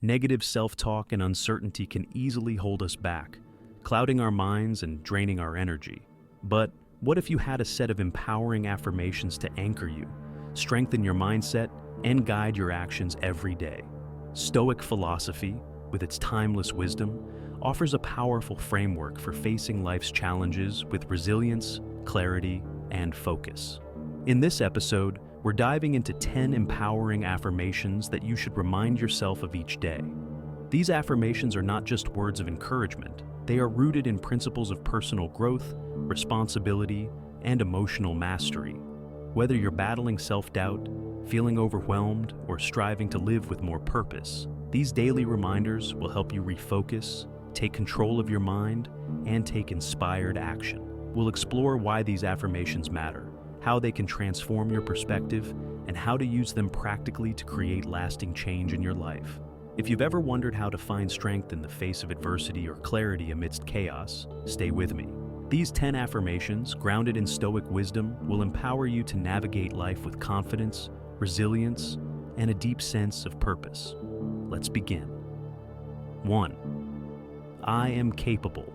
Negative self-talk and uncertainty can easily hold us back, clouding our minds and draining our energy. But what if you had a set of empowering affirmations to anchor you, strengthen your mindset, and guide your actions every day? Stoic philosophy, with its timeless wisdom, offers a powerful framework for facing life's challenges with resilience, clarity, and focus. In this episode, we're diving into 10 empowering affirmations that you should remind yourself of each day. These affirmations are not just words of encouragement, they are rooted in principles of personal growth, responsibility, and emotional mastery. Whether you're battling self-doubt, feeling overwhelmed, or striving to live with more purpose, these daily reminders will help you refocus, take control of your mind, and take inspired action. We'll explore why these affirmations matter, how they can transform your perspective, and how to use them practically to create lasting change in your life. If you've ever wondered how to find strength in the face of adversity or clarity amidst chaos, stay with me. These 10 affirmations, grounded in Stoic wisdom, will empower you to navigate life with confidence, resilience, and a deep sense of purpose. Let's begin. 1. I am capable.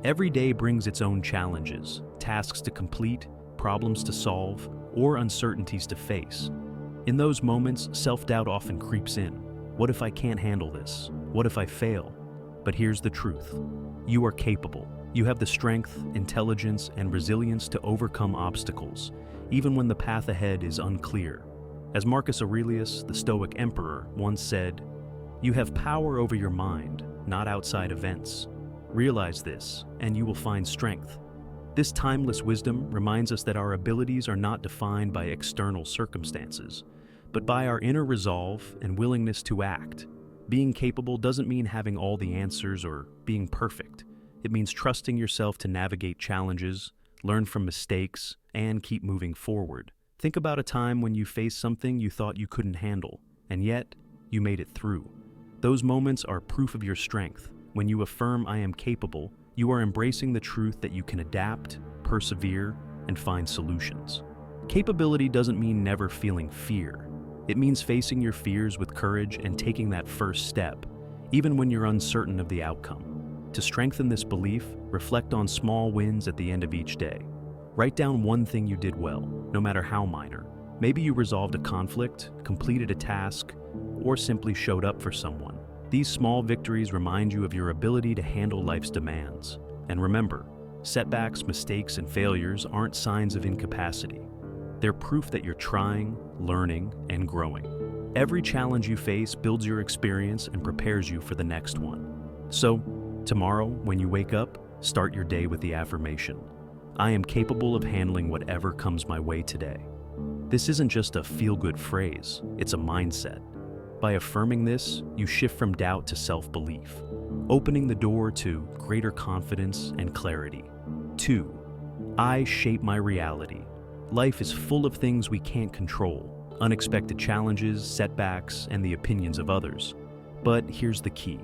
Every day brings its own challenges, tasks to complete, problems to solve, or uncertainties to face. In those moments, self-doubt often creeps in. What if I can't handle this? What if I fail? But here's the truth. You are capable. You have the strength, intelligence, and resilience to overcome obstacles, even when the path ahead is unclear. As Marcus Aurelius, the Stoic emperor, once said, "You have power over your mind, not outside events. Realize this, and you will find strength." This timeless wisdom reminds us that our abilities are not defined by external circumstances, but by our inner resolve and willingness to act. Being capable doesn't mean having all the answers or being perfect. It means trusting yourself to navigate challenges, learn from mistakes, and keep moving forward. Think about a time when you faced something you thought you couldn't handle, and yet you made it through. Those moments are proof of your strength. When you affirm "I am capable," you are embracing the truth that you can adapt, persevere, and find solutions. Capability doesn't mean never feeling fear. It means facing your fears with courage and taking that first step, even when you're uncertain of the outcome. To strengthen this belief, reflect on small wins at the end of each day. Write down one thing you did well, no matter how minor. Maybe you resolved a conflict, completed a task, or simply showed up for someone. These small victories remind you of your ability to handle life's demands. And remember, setbacks, mistakes, and failures aren't signs of incapacity. They're proof that you're trying, learning, and growing. Every challenge you face builds your experience and prepares you for the next one. So, tomorrow, when you wake up, start your day with the affirmation, "I am capable of handling whatever comes my way today." This isn't just a feel-good phrase, it's a mindset. By affirming this, you shift from doubt to self-belief, opening the door to greater confidence and clarity. 2. I shape my reality. Life is full of things we can't control, unexpected challenges, setbacks, and the opinions of others. But here's the key.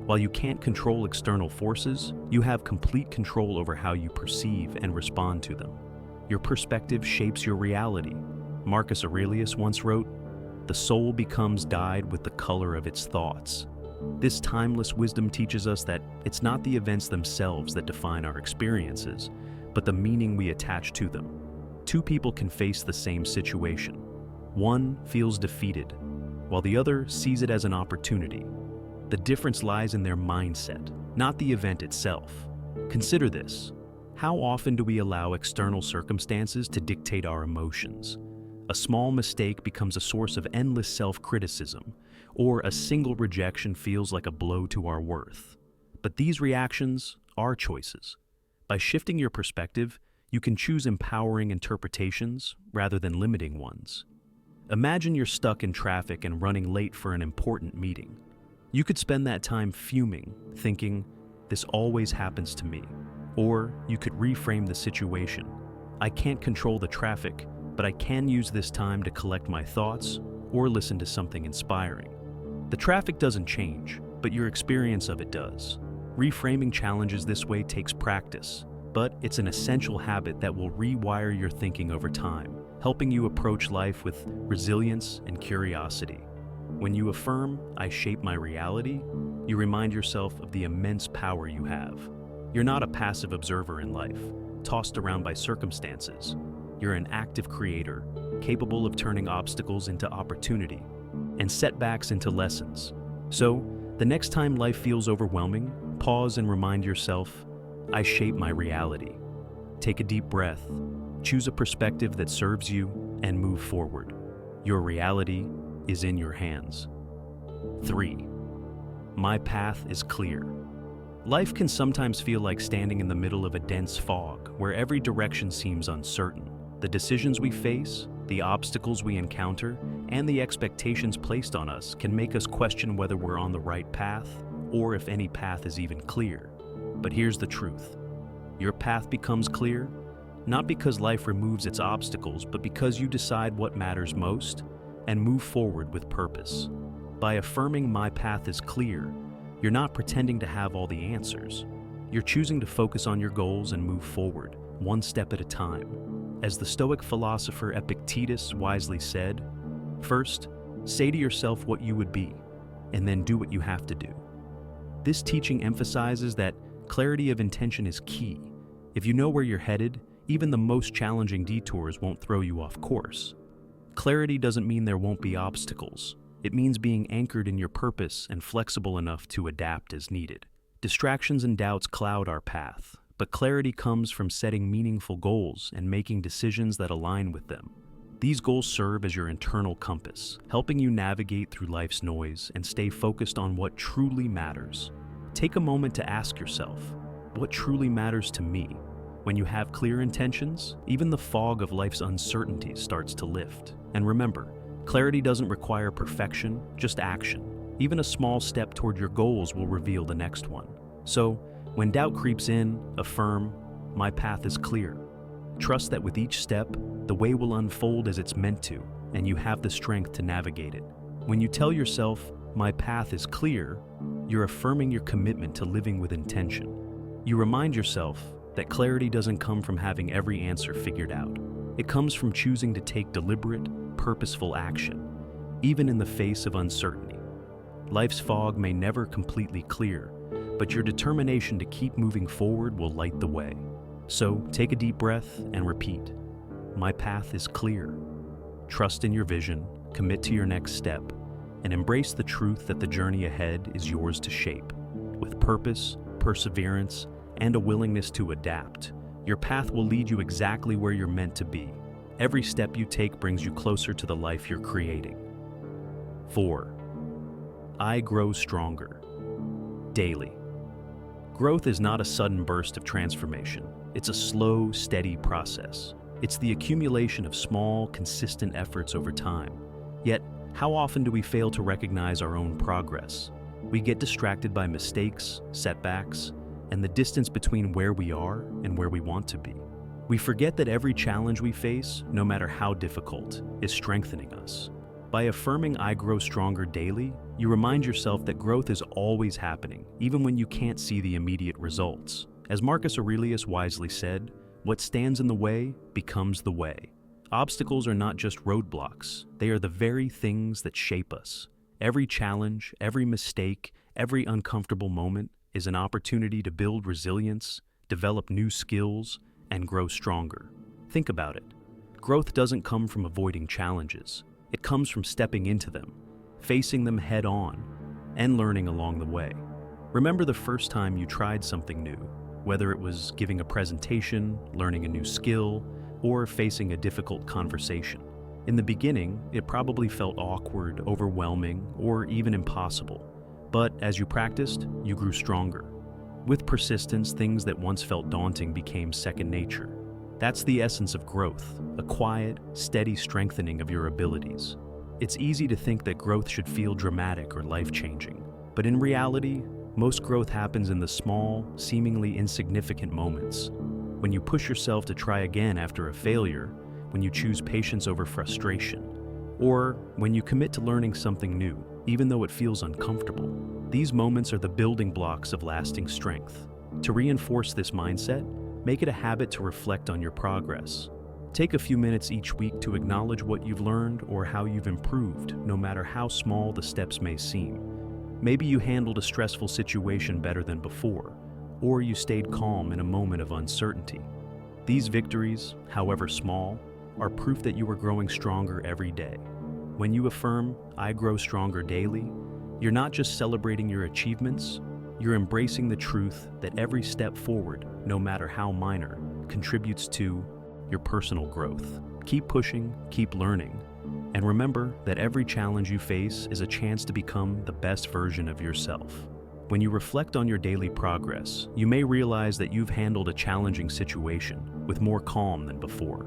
While you can't control external forces, you have complete control over how you perceive and respond to them. Your perspective shapes your reality. Marcus Aurelius once wrote, "The soul becomes dyed with the color of its thoughts." This timeless wisdom teaches us that it's not the events themselves that define our experiences, but the meaning we attach to them. Two people can face the same situation. One feels defeated, while the other sees it as an opportunity. The difference lies in their mindset, not the event itself. Consider this. How often do we allow external circumstances to dictate our emotions? A small mistake becomes a source of endless self-criticism, or a single rejection feels like a blow to our worth. But these reactions are choices. By shifting your perspective, you can choose empowering interpretations rather than limiting ones. Imagine you're stuck in traffic and running late for an important meeting. You could spend that time fuming, thinking, "This always happens to me." Or you could reframe the situation. "I can't control the traffic, but I can use this time to collect my thoughts or listen to something inspiring." The traffic doesn't change, but your experience of it does. Reframing challenges this way takes practice, but it's an essential habit that will rewire your thinking over time, helping you approach life with resilience and curiosity. When you affirm, "I shape my reality," you remind yourself of the immense power you have. You're not a passive observer in life, tossed around by circumstances. You're an active creator, capable of turning obstacles into opportunity and setbacks into lessons. So, the next time life feels overwhelming, pause and remind yourself, "I shape my reality." Take a deep breath, choose a perspective that serves you, and move forward. Your reality is in your hands. 3. My path is clear. Life can sometimes feel like standing in the middle of a dense fog where every direction seems uncertain. The decisions we face, the obstacles we encounter, and the expectations placed on us can make us question whether we're on the right path or if any path is even clear. But here's the truth. Your path becomes clear, not because life removes its obstacles, but because you decide what matters most and move forward with purpose. By affirming "my path is clear," you're not pretending to have all the answers. You're choosing to focus on your goals and move forward, one step at a time. As the Stoic philosopher Epictetus wisely said, "First, say to yourself what you would be, and then do what you have to do." This teaching emphasizes that clarity of intention is key. If you know where you're headed, even the most challenging detours won't throw you off course. Clarity doesn't mean there won't be obstacles. It means being anchored in your purpose and flexible enough to adapt as needed. Distractions and doubts cloud our path, but clarity comes from setting meaningful goals and making decisions that align with them. These goals serve as your internal compass, helping you navigate through life's noise and stay focused on what truly matters. Take a moment to ask yourself, what truly matters to me? When you have clear intentions, even the fog of life's uncertainties starts to lift. And remember, clarity doesn't require perfection, just action. Even a small step toward your goals will reveal the next one. So, when doubt creeps in, affirm, "My path is clear." Trust that with each step, the way will unfold as it's meant to, and you have the strength to navigate it. When you tell yourself, "My path is clear," you're affirming your commitment to living with intention. You remind yourself that clarity doesn't come from having every answer figured out. It comes from choosing to take deliberate, purposeful action, even in the face of uncertainty. Life's fog may never completely clear, but your determination to keep moving forward will light the way. So take a deep breath and repeat, "My path is clear." Trust in your vision, commit to your next step, and embrace the truth that the journey ahead is yours to shape. With purpose, perseverance, and a willingness to adapt, your path will lead you exactly where you're meant to be. Every step you take brings you closer to the life you're creating. 4. I grow stronger. Daily. Growth is not a sudden burst of transformation. It's a slow, steady process. It's the accumulation of small, consistent efforts over time. Yet, how often do we fail to recognize our own progress? We get distracted by mistakes, setbacks, and the distance between where we are and where we want to be. We forget that every challenge we face, no matter how difficult, is strengthening us. By affirming "I grow stronger" daily, you remind yourself that growth is always happening, even when you can't see the immediate results. As Marcus Aurelius wisely said, "What stands in the way becomes the way." Obstacles are not just roadblocks, they are the very things that shape us. Every challenge, every mistake, every uncomfortable moment is an opportunity to build resilience, develop new skills, and grow stronger. Think about it. Growth doesn't come from avoiding challenges. It comes from stepping into them, facing them head on, and learning along the way. Remember the first time you tried something new, whether it was giving a presentation, learning a new skill, or facing a difficult conversation. In the beginning, it probably felt awkward, overwhelming, or even impossible. But as you practiced, you grew stronger. With persistence, things that once felt daunting became second nature. That's the essence of growth, a quiet, steady strengthening of your abilities. It's easy to think that growth should feel dramatic or life-changing, but in reality, most growth happens in the small, seemingly insignificant moments. When you push yourself to try again after a failure, when you choose patience over frustration, or when you commit to learning something new, even though it feels uncomfortable. These moments are the building blocks of lasting strength. To reinforce this mindset, make it a habit to reflect on your progress. Take a few minutes each week to acknowledge what you've learned or how you've improved, no matter how small the steps may seem. Maybe you handled a stressful situation better than before, or you stayed calm in a moment of uncertainty. These victories, however small, are proof that you are growing stronger every day. When you affirm, "I grow stronger daily," you're not just celebrating your achievements, you're embracing the truth that every step forward, no matter how minor, contributes to your personal growth. Keep pushing, keep learning, and remember that every challenge you face is a chance to become the best version of yourself. When you reflect on your daily progress, you may realize that you've handled a challenging situation with more calm than before.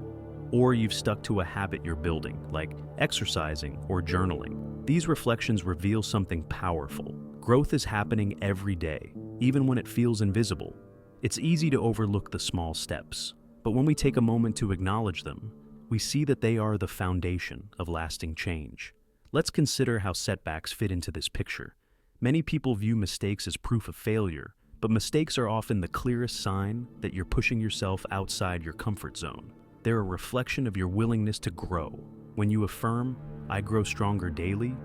Or you've stuck to a habit you're building, like exercising or journaling. These reflections reveal something powerful. Growth is happening every day, even when it feels invisible. It's easy to overlook the small steps, but when we take a moment to acknowledge them, we see that they are the foundation of lasting change. Let's consider how setbacks fit into this picture. Many people view mistakes as proof of failure, but mistakes are often the clearest sign that you're pushing yourself outside your comfort zone. They're a reflection of your willingness to grow. When you affirm, "I grow stronger daily,"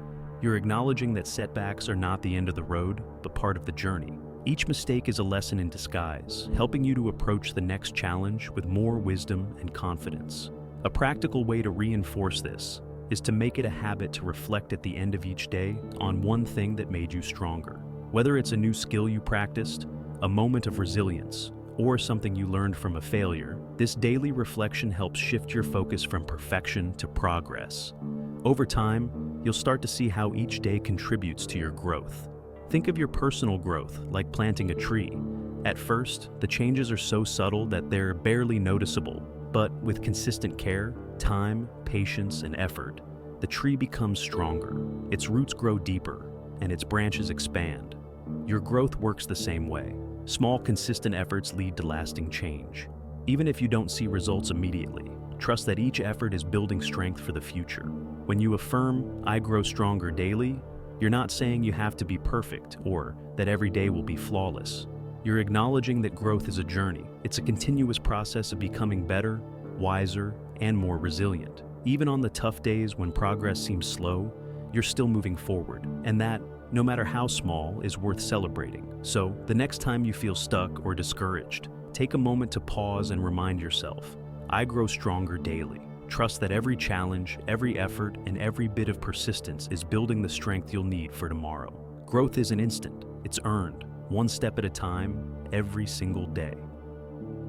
you're acknowledging that setbacks are not the end of the road, but part of the journey. Each mistake is a lesson in disguise, helping you to approach the next challenge with more wisdom and confidence. A practical way to reinforce this is to make it a habit to reflect at the end of each day on one thing that made you stronger. Whether it's a new skill you practiced, a moment of resilience, or something you learned from a failure, this daily reflection helps shift your focus from perfection to progress. Over time, you'll start to see how each day contributes to your growth. Think of your personal growth like planting a tree. At first, the changes are so subtle that they're barely noticeable, but with consistent care, time, patience, and effort, the tree becomes stronger, its roots grow deeper, and its branches expand. Your growth works the same way. Small, consistent efforts lead to lasting change. Even if you don't see results immediately, trust that each effort is building strength for the future. When you affirm, "I grow stronger daily," you're not saying you have to be perfect or that every day will be flawless. You're acknowledging that growth is a journey. It's a continuous process of becoming better, wiser, and more resilient. Even on the tough days when progress seems slow, you're still moving forward, and that, no matter how small, is worth celebrating. So, the next time you feel stuck or discouraged, take a moment to pause and remind yourself, "I grow stronger daily." Trust that every challenge, every effort, and every bit of persistence is building the strength you'll need for tomorrow. Growth isn't instant, it's earned, one step at a time, every single day.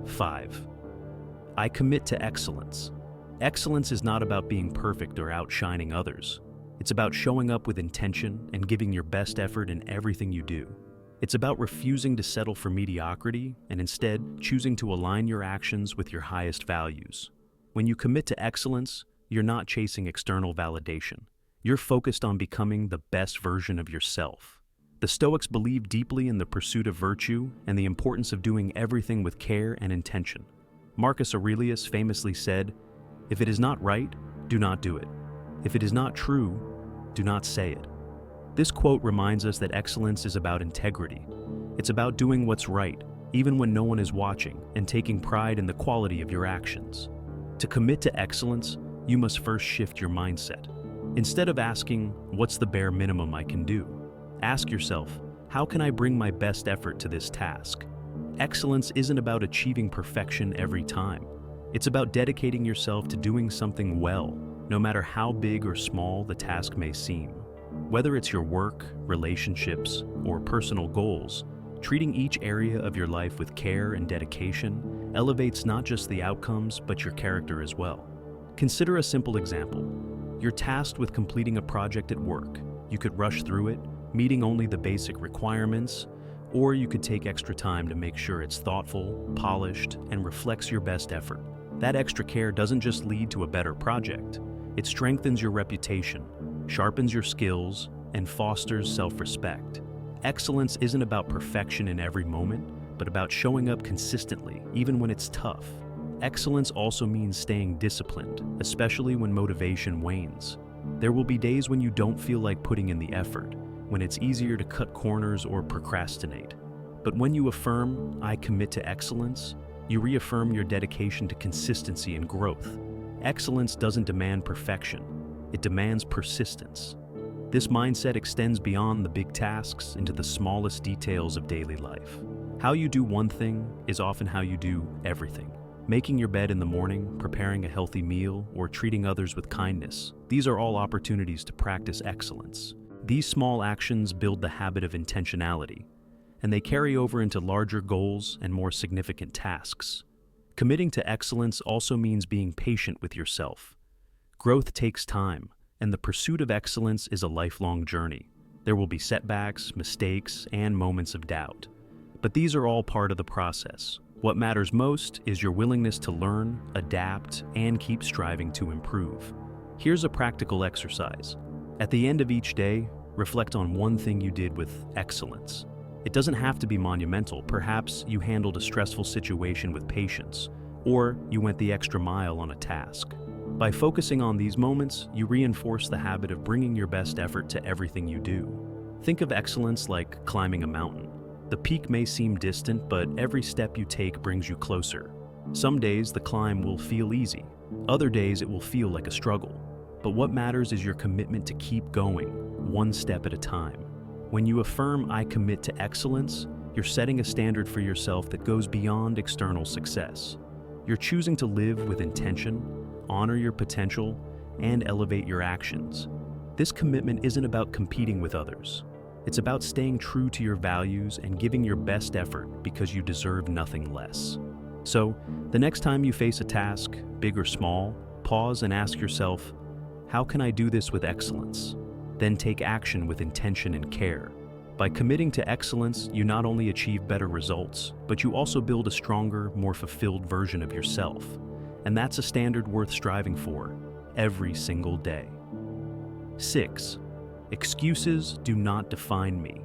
5. I commit to excellence. Excellence is not about being perfect or outshining others. It's about showing up with intention and giving your best effort in everything you do. It's about refusing to settle for mediocrity and instead choosing to align your actions with your highest values. When you commit to excellence, you're not chasing external validation. You're focused on becoming the best version of yourself. The Stoics believed deeply in the pursuit of virtue and the importance of doing everything with care and intention. Marcus Aurelius famously said, "If it is not right, do not do it. If it is not true, do not say it." This quote reminds us that excellence is about integrity. It's about doing what's right, even when no one is watching, and taking pride in the quality of your actions. To commit to excellence, you must first shift your mindset. Instead of asking, "What's the bare minimum I can do?" ask yourself, "How can I bring my best effort to this task?" Excellence isn't about achieving perfection every time. It's about dedicating yourself to doing something well, no matter how big or small the task may seem. Whether it's your work, relationships, or personal goals, treating each area of your life with care and dedication elevates not just the outcomes, but your character as well. Consider a simple example. You're tasked with completing a project at work. You could rush through it, meeting only the basic requirements, or you could take extra time to make sure it's thoughtful, polished, and reflects your best effort. That extra care doesn't just lead to a better project. It strengthens your reputation, sharpens your skills, and fosters self-respect. Excellence isn't about perfection in every moment, but about showing up consistently, even when it's tough. Excellence also means staying disciplined, especially when motivation wanes. There will be days when you don't feel like putting in the effort, when it's easier to cut corners or procrastinate. But when you affirm, "I commit to excellence," You reaffirm your dedication to consistency and growth. Excellence doesn't demand perfection, it demands persistence. This mindset extends beyond the big tasks into the smallest details of daily life. How you do one thing is often how you do everything. Making your bed in the morning, preparing a healthy meal, or treating others with kindness, these are all opportunities to practice excellence. These small actions build the habit of intentionality, and they carry over into larger goals and more significant tasks. Committing to excellence also means being patient with yourself. Growth takes time, and the pursuit of excellence is a lifelong journey. There will be setbacks, mistakes, and moments of doubt. But these are all part of the process. What matters most is your willingness to learn, adapt, and keep striving to improve. Here's a practical exercise. At the end of each day, reflect on one thing you did with excellence. It doesn't have to be monumental. Perhaps you handled a stressful situation with patience, or you went the extra mile on a task. By focusing on these moments, you reinforce the habit of bringing your best effort to everything you do. Think of excellence like climbing a mountain. The peak may seem distant, but every step you take brings you closer. Some days the climb will feel easy. Other days it will feel like a struggle. But what matters is your commitment to keep going, one step at a time. When you affirm, "I commit to excellence," you're setting a standard for yourself that goes beyond external success. You're choosing to live with intention, honor your potential, and elevate your actions. This commitment isn't about competing with others. It's about staying true to your values and giving your best effort because you deserve nothing less. So, the next time you face a task, big or small, pause and ask yourself, "How can I do this with excellence?" Then take action with intention and care. By committing to excellence, you not only achieve better results, but you also build a stronger, more fulfilled version of yourself. And that's a standard worth striving for every single day. 6. Excuses do not define me.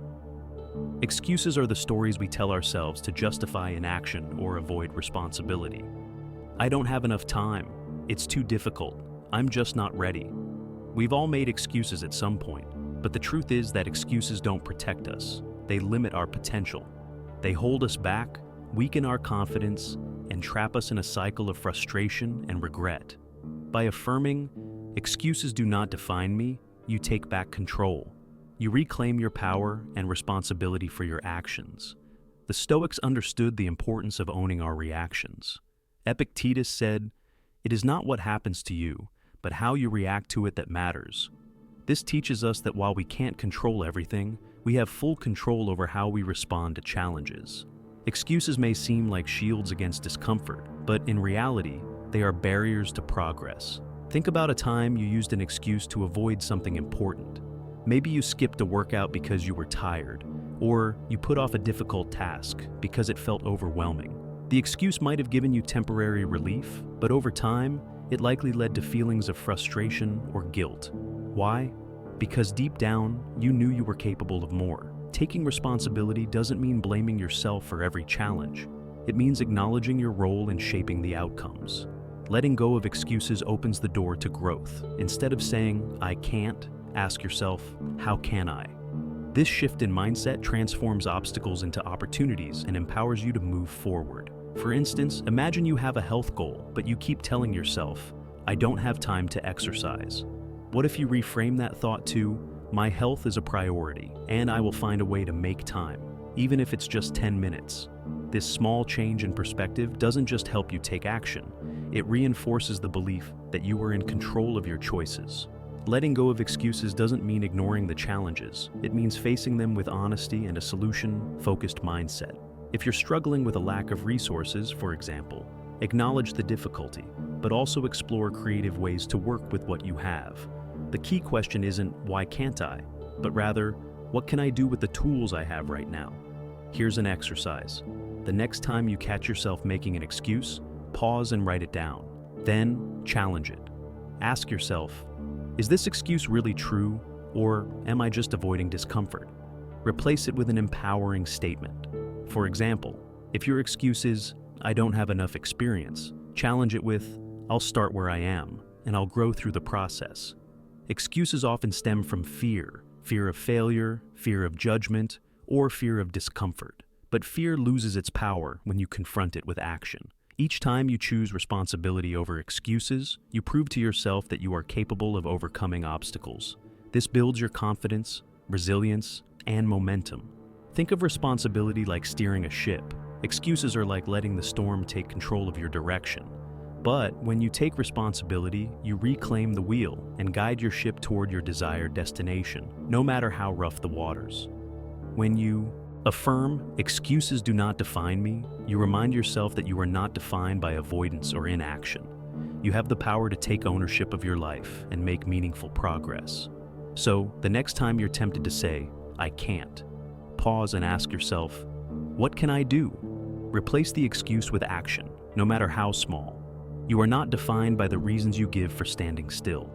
Excuses are the stories we tell ourselves to justify inaction or avoid responsibility. I don't have enough time. It's too difficult. I'm just not ready. We've all made excuses at some point, but the truth is that excuses don't protect us. They limit our potential. They hold us back, weaken our confidence, and trap us in a cycle of frustration and regret. By affirming, "Excuses do not define me," you take back control. You reclaim your power and responsibility for your actions. The Stoics understood the importance of owning our reactions. Epictetus said, "It is not what happens to you, but how you react to it that matters." This teaches us that while we can't control everything, we have full control over how we respond to challenges. Excuses may seem like shields against discomfort, but in reality, they are barriers to progress. Think about a time you used an excuse to avoid something important. Maybe you skipped a workout because you were tired, or you put off a difficult task because it felt overwhelming. The excuse might have given you temporary relief, but over time, it likely led to feelings of frustration or guilt. Why? Because deep down, you knew you were capable of more. Taking responsibility doesn't mean blaming yourself for every challenge. It means acknowledging your role in shaping the outcomes. Letting go of excuses opens the door to growth. Instead of saying, "I can't," ask yourself, "How can I?" This shift in mindset transforms obstacles into opportunities and empowers you to move forward. For instance, imagine you have a health goal, but you keep telling yourself, "I don't have time to exercise." What if you reframe that thought to, "My health is a priority, and I will find a way to make time, even if it's just 10 minutes." This small change in perspective doesn't just help you take action, it reinforces the belief that you are in control of your choices. Letting go of excuses doesn't mean ignoring the challenges. It means facing them with honesty and a solution-focused mindset. If you're struggling with a lack of resources, for example, acknowledge the difficulty, but also explore creative ways to work with what you have. The key question isn't, "Why can't I?" but rather, "What can I do with the tools I have right now?" Here's an exercise. The next time you catch yourself making an excuse, pause and write it down. Then, challenge it. Ask yourself, is this excuse really true, or am I just avoiding discomfort? Replace it with an empowering statement. For example, if your excuse is, "I don't have enough experience," challenge it with, "I'll start where I am, and I'll grow through the process." Excuses often stem from fear of failure, fear of judgment, or fear of discomfort. But fear loses its power when you confront it with action. Each time you choose responsibility over excuses, you prove to yourself that you are capable of overcoming obstacles. This builds your confidence, resilience, and momentum. Think of responsibility like steering a ship. Excuses are like letting the storm take control of your direction. But when you take responsibility, you reclaim the wheel and guide your ship toward your desired destination, no matter how rough the waters. When you affirm, "Excuses do not define me," you remind yourself that you are not defined by avoidance or inaction. You have the power to take ownership of your life and make meaningful progress. So, the next time you're tempted to say, "I can't," pause and ask yourself, "What can I do?" Replace the excuse with action, no matter how small. You are not defined by the reasons you give for standing still.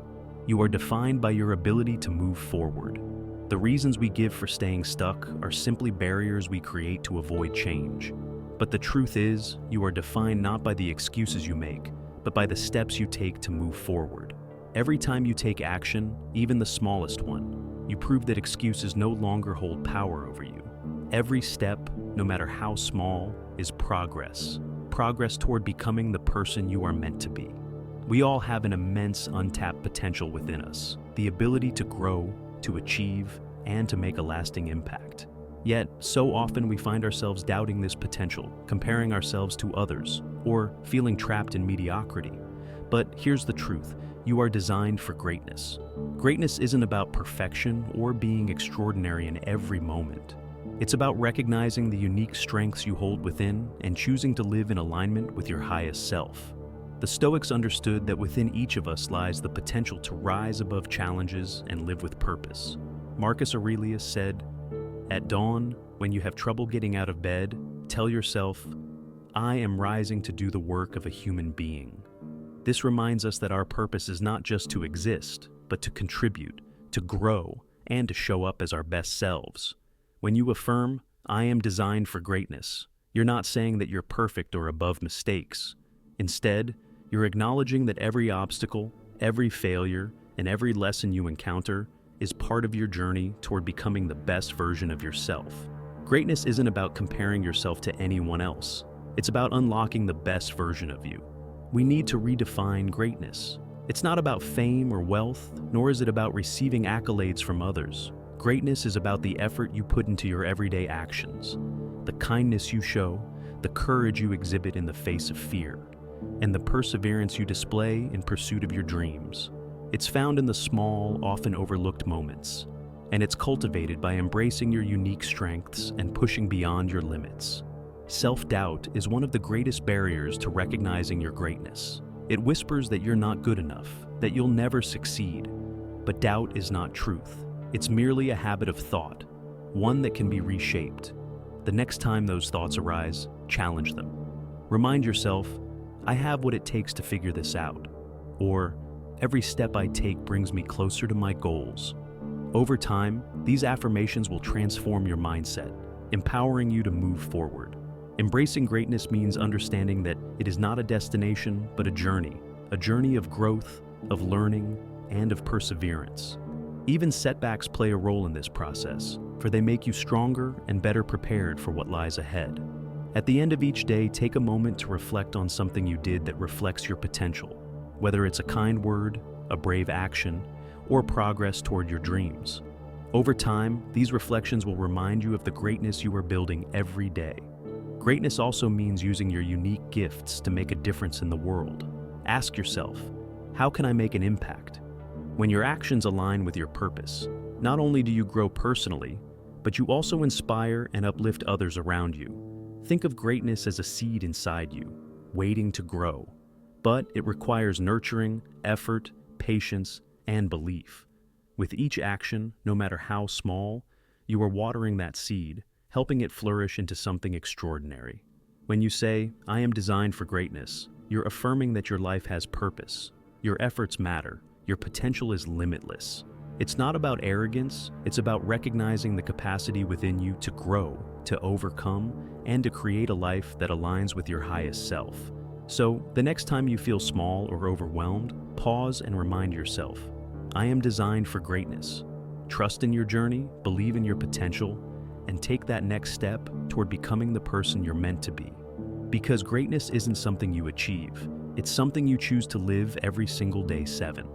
You are defined by your ability to move forward. The reasons we give for staying stuck are simply barriers we create to avoid change. But the truth is, you are defined not by the excuses you make, but by the steps you take to move forward. Every time you take action, even the smallest one, you prove that excuses no longer hold power over you. Every step, no matter how small, is progress. Progress toward becoming the person you are meant to be. We all have an immense untapped potential within us, the ability to grow, to achieve, and to make a lasting impact. Yet, so often we find ourselves doubting this potential, comparing ourselves to others, or feeling trapped in mediocrity. But here's the truth: you are designed for greatness. Greatness isn't about perfection or being extraordinary in every moment. It's about recognizing the unique strengths you hold within and choosing to live in alignment with your highest self. The Stoics understood that within each of us lies the potential to rise above challenges and live with purpose. Marcus Aurelius said, "At dawn, when you have trouble getting out of bed, tell yourself, 'I am rising to do the work of a human being.'" This reminds us that our purpose is not just to exist, but to contribute, to grow, and to show up as our best selves. When you affirm, "I am designed for greatness," you're not saying that you're perfect or above mistakes. Instead, you're acknowledging that every obstacle, every failure, and every lesson you encounter is part of your journey toward becoming the best version of yourself. Greatness isn't about comparing yourself to anyone else. It's about unlocking the best version of you. We need to redefine greatness. It's not about fame or wealth, nor is it about receiving accolades from others. Greatness is about the effort you put into your everyday actions, the kindness you show, the courage you exhibit in the face of fear, and the perseverance you display in pursuit of your dreams. It's found in the small, often overlooked moments, and it's cultivated by embracing your unique strengths and pushing beyond your limits. Self-doubt is one of the greatest barriers to recognizing your greatness. It whispers that you're not good enough, that you'll never succeed. But doubt is not truth. It's merely a habit of thought, one that can be reshaped. The next time those thoughts arise, challenge them. Remind yourself, "I have what it takes to figure this out," or "Every step I take brings me closer to my goals." Over time, these affirmations will transform your mindset, empowering you to move forward. Embracing greatness means understanding that it is not a destination, but a journey of growth, of learning, and of perseverance. Even setbacks play a role in this process, for they make you stronger and better prepared for what lies ahead. At the end of each day, take a moment to reflect on something you did that reflects your potential, whether it's a kind word, a brave action, or progress toward your dreams. Over time, these reflections will remind you of the greatness you are building every day. Greatness also means using your unique gifts to make a difference in the world. Ask yourself, how can I make an impact? When your actions align with your purpose, not only do you grow personally, but you also inspire and uplift others around you. Think of greatness as a seed inside you, waiting to grow. But it requires nurturing, effort, patience, and belief. With each action, no matter how small, you are watering that seed, helping it flourish into something extraordinary. When you say, "I am designed for greatness," you're affirming that your life has purpose. Your efforts matter. Your potential is limitless. It's not about arrogance, it's about recognizing the capacity within you to grow, to overcome, and to create a life that aligns with your highest self. So, the next time you feel small or overwhelmed, pause and remind yourself, "I am designed for greatness." Trust in your journey, believe in your potential, and take that next step toward becoming the person you're meant to be. Because greatness isn't something you achieve, it's something you choose to live every single day. 7.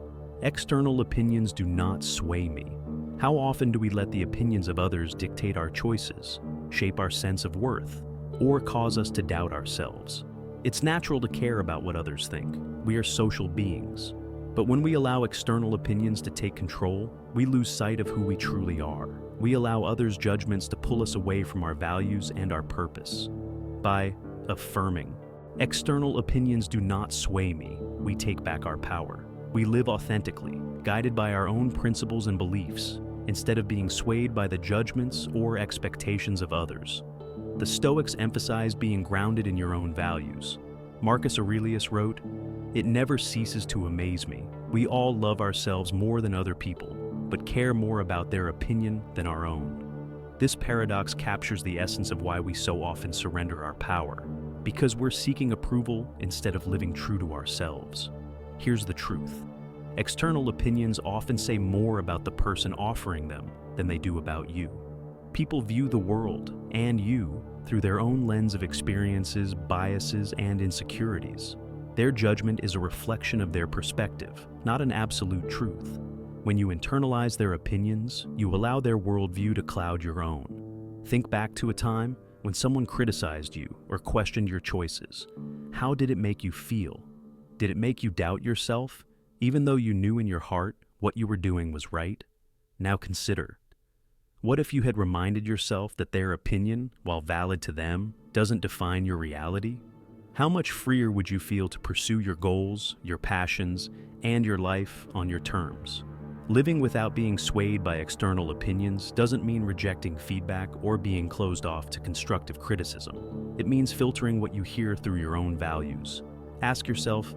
External opinions do not sway me. How often do we let the opinions of others dictate our choices, shape our sense of worth, or cause us to doubt ourselves? It's natural to care about what others think. We are social beings. But when we allow external opinions to take control, we lose sight of who we truly are. We allow others' judgments to pull us away from our values and our purpose. By affirming, external opinions do not sway me, we take back our power. We live authentically, guided by our own principles and beliefs, instead of being swayed by the judgments or expectations of others. The Stoics emphasize being grounded in your own values. Marcus Aurelius wrote, "It never ceases to amaze me. We all love ourselves more than other people, but care more about their opinion than our own." This paradox captures the essence of why we so often surrender our power, because we're seeking approval instead of living true to ourselves. Here's the truth. External opinions often say more about the person offering them than they do about you. People view the world and you through their own lens of experiences, biases, and insecurities. Their judgment is a reflection of their perspective, not an absolute truth. When you internalize their opinions, you allow their worldview to cloud your own. Think back to a time when someone criticized you or questioned your choices. How did it make you feel? Did it make you doubt yourself, even though you knew in your heart what you were doing was right? Now consider, what if you had reminded yourself that their opinion, while valid to them, doesn't define your reality? How much freer would you feel to pursue your goals, your passions, and your life on your terms? Living without being swayed by external opinions doesn't mean rejecting feedback or being closed off to constructive criticism. It means filtering what you hear through your own values. Ask yourself,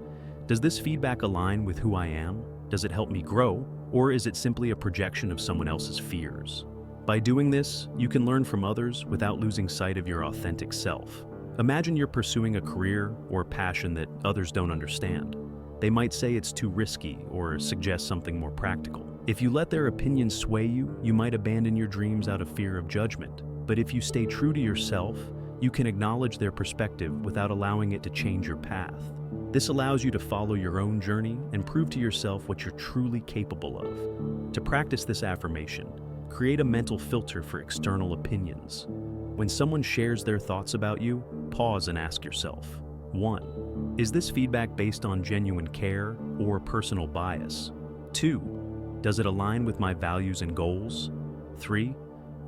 does this feedback align with who I am? Does it help me grow? Or is it simply a projection of someone else's fears? By doing this, you can learn from others without losing sight of your authentic self. Imagine you're pursuing a career or passion that others don't understand. They might say it's too risky or suggest something more practical. If you let their opinions sway you, you might abandon your dreams out of fear of judgment. But if you stay true to yourself, you can acknowledge their perspective without allowing it to change your path. This allows you to follow your own journey and prove to yourself what you're truly capable of. To practice this affirmation, create a mental filter for external opinions. When someone shares their thoughts about you, pause and ask yourself, 1. Is this feedback based on genuine care or personal bias? 2. Does it align with my values and goals? 3.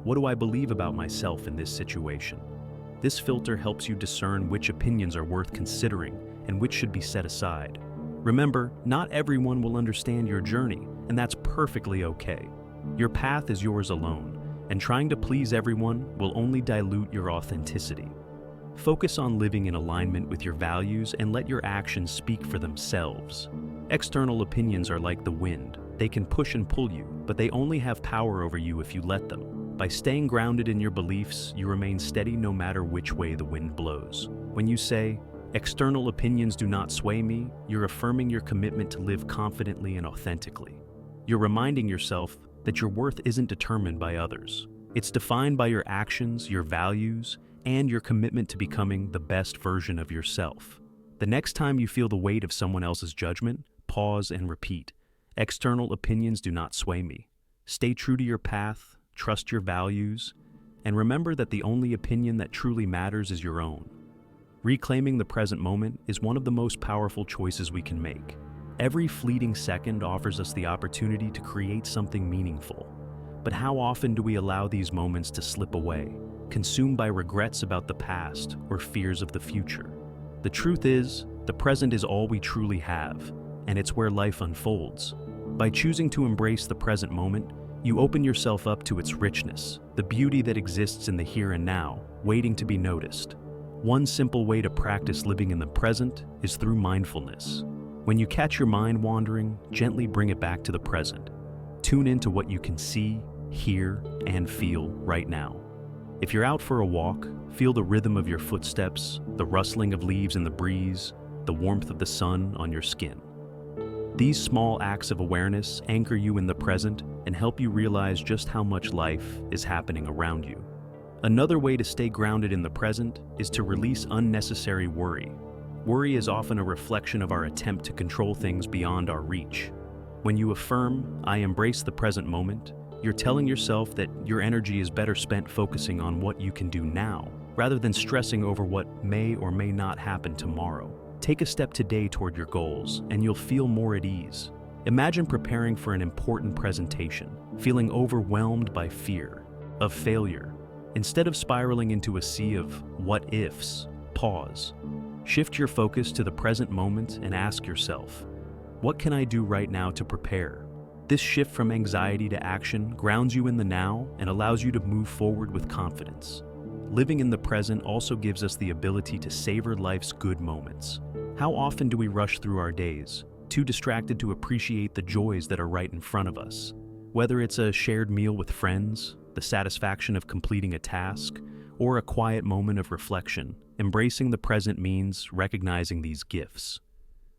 What do I believe about myself in this situation? This filter helps you discern which opinions are worth considering and which should be set aside. Remember, not everyone will understand your journey, and that's perfectly okay. Your path is yours alone, and trying to please everyone will only dilute your authenticity. Focus on living in alignment with your values and let your actions speak for themselves. External opinions are like the wind. They can push and pull you, but they only have power over you if you let them. By staying grounded in your beliefs, you remain steady no matter which way the wind blows. When you say, "External opinions do not sway me," you're affirming your commitment to live confidently and authentically. You're reminding yourself that your worth isn't determined by others. It's defined by your actions, your values, and your commitment to becoming the best version of yourself. The next time you feel the weight of someone else's judgment, pause and repeat, "External opinions do not sway me." Stay true to your path, trust your values, and remember that the only opinion that truly matters is your own. Reclaiming the present moment is one of the most powerful choices we can make. Every fleeting second offers us the opportunity to create something meaningful. But how often do we allow these moments to slip away, consumed by regrets about the past or fears of the future? The truth is, the present is all we truly have, and it's where life unfolds. By choosing to embrace the present moment, you open yourself up to its richness, the beauty that exists in the here and now, waiting to be noticed. One simple way to practice living in the present is through mindfulness. When you catch your mind wandering, gently bring it back to the present. Tune into what you can see, hear, and feel right now. If you're out for a walk, feel the rhythm of your footsteps, the rustling of leaves in the breeze, the warmth of the sun on your skin. These small acts of awareness anchor you in the present and help you realize just how much life is happening around you. Another way to stay grounded in the present is to release unnecessary worry. Worry is often a reflection of our attempt to control things beyond our reach. When you affirm, "I embrace the present moment," you're telling yourself that your energy is better spent focusing on what you can do now, rather than stressing over what may or may not happen tomorrow. Take a step today toward your goals, and you'll feel more at ease. Imagine preparing for an important presentation, feeling overwhelmed by fear of failure. Instead of spiraling into a sea of what ifs, pause. Shift your focus to the present moment and ask yourself, what can I do right now to prepare? This shift from anxiety to action grounds you in the now and allows you to move forward with confidence. Living in the present also gives us the ability to savor life's good moments. How often do we rush through our days, too distracted to appreciate the joys that are right in front of us? Whether it's a shared meal with friends, the satisfaction of completing a task, or a quiet moment of reflection, embracing the present means recognizing these gifts.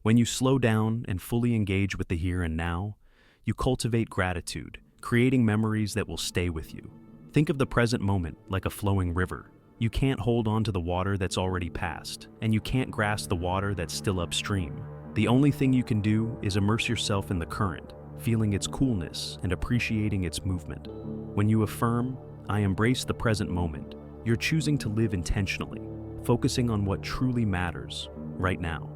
When you slow down and fully engage with the here and now, you cultivate gratitude, creating memories that will stay with you. Think of the present moment like a flowing river. You can't hold on to the water that's already passed, and you can't grasp the water that's still upstream. The only thing you can do is immerse yourself in the current, feeling its coolness and appreciating its movement. When you affirm, "I embrace the present moment," you're choosing to live intentionally, focusing on what truly matters right now.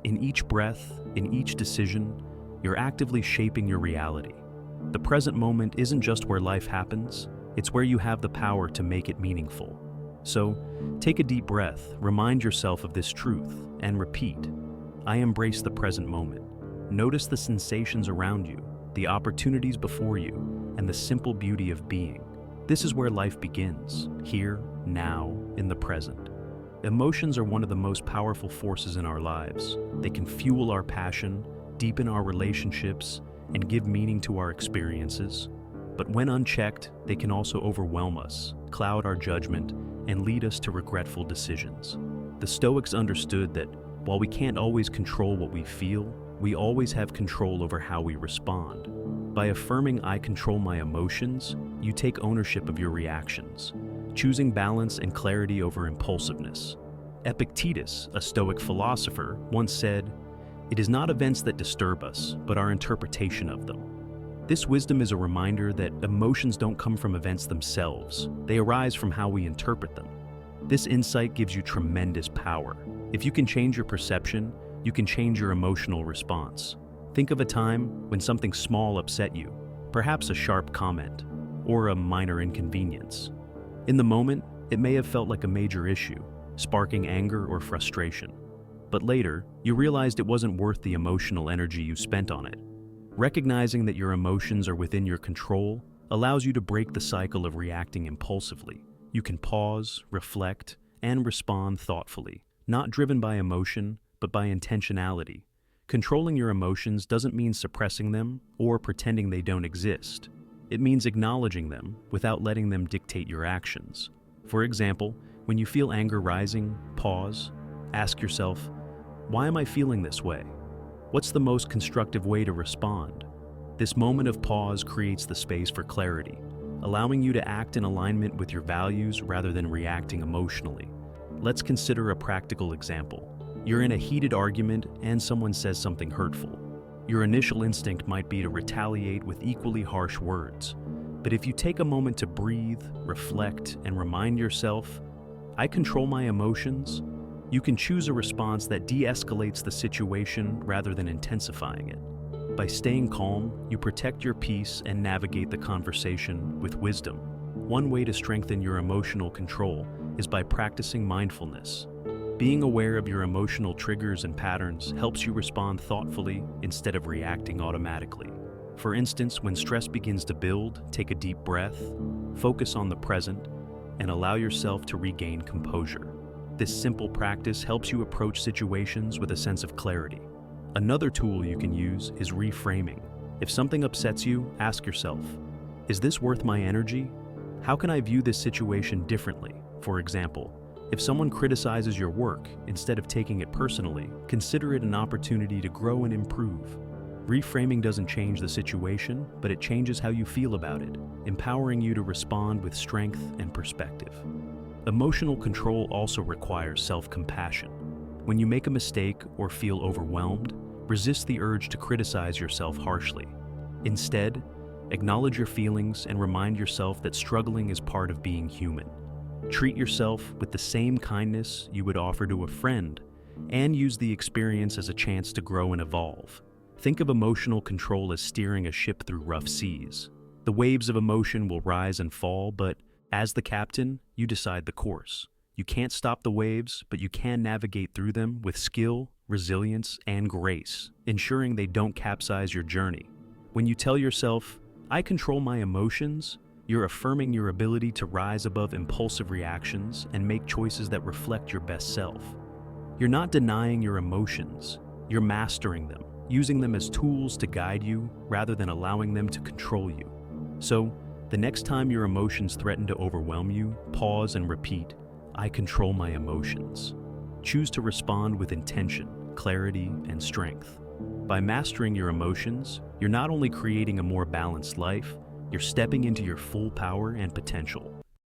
In each breath, in each decision, you're actively shaping your reality. The present moment isn't just where life happens, it's where you have the power to make it meaningful. So, take a deep breath, remind yourself of this truth, and repeat, "I embrace the present moment." Notice the sensations around you, the opportunities before you, and the simple beauty of being. This is where life begins, here, now, in the present. Emotions are one of the most powerful forces in our lives. They can fuel our passion, deepen our relationships, and give meaning to our experiences. But when unchecked, they can also overwhelm us, cloud our judgment, and lead us to regretful decisions. The Stoics understood that while we can't always control what we feel, we always have control over how we respond. By affirming "I control my emotions," you take ownership of your reactions, choosing balance and clarity over impulsiveness. Epictetus, a Stoic philosopher, once said, "It is not events that disturb us, but our interpretation of them." This wisdom is a reminder that emotions don't come from events themselves, they arise from how we interpret them. This insight gives you tremendous power. If you can change your perception, you can change your emotional response. Think of a time when something small upset you, perhaps a sharp comment, or a minor inconvenience. In the moment, it may have felt like a major issue, sparking anger or frustration. But later, you realized it wasn't worth the emotional energy you spent on it. Recognizing that your emotions are within your control allows you to break the cycle of reacting impulsively. You can pause, reflect, and respond thoughtfully, not driven by emotion, but by intentionality. Controlling your emotions doesn't mean suppressing them or pretending they don't exist. It means acknowledging them without letting them dictate your actions. For example, when you feel anger rising, pause, ask yourself, "Why am I feeling this way? What's the most constructive way to respond?" This moment of pause creates the space for clarity, allowing you to act in alignment with your values rather than reacting emotionally. Let's consider a practical example. You're in a heated argument and someone says something hurtful. Your initial instinct might be to retaliate with equally harsh words. But if you take a moment to breathe, reflect, and remind yourself, "I control my emotions," you can choose a response that de-escalates the situation rather than intensifying it. By staying calm, you protect your peace and navigate the conversation with wisdom. One way to strengthen your emotional control is by practicing mindfulness. Being aware of your emotional triggers and patterns helps you respond thoughtfully instead of reacting automatically. For instance, when stress begins to build, take a deep breath, focus on the present, and allow yourself to regain composure. This simple practice helps you approach situations with a sense of clarity. Another tool you can use is reframing. If something upsets you, ask yourself, "Is this worth my energy? How can I view this situation differently?" For example, if someone criticizes your work, instead of taking it personally, consider it an opportunity to grow and improve. Reframing doesn't change the situation, but it changes how you feel about it, empowering you to respond with strength and perspective. Emotional control also requires self-compassion. When you make a mistake or feel overwhelmed, resist the urge to criticize yourself harshly. Instead, acknowledge your feelings and remind yourself that struggling is part of being human. Treat yourself with the same kindness you would offer to a friend, and use the experience as a chance to grow and evolve. Think of emotional control as steering a ship through rough seas. The waves of emotion will rise and fall, but as the captain, you decide the course. You can't stop the waves, but you can navigate through them with skill, resilience, and grace, ensuring they don't capsize your journey. When you tell yourself, "I control my emotions," you're affirming your ability to rise above impulsive reactions and make choices that reflect your best self. You're not denying your emotions, you're mastering them, using them as tools to guide you rather than allowing them to control you. So, the next time your emotions threaten to overwhelm you, pause and repeat, "I control my emotions." Choose to respond with intention, clarity, and strength. By mastering your emotions, you're not only creating a more balanced life, you're stepping into your full power and potential.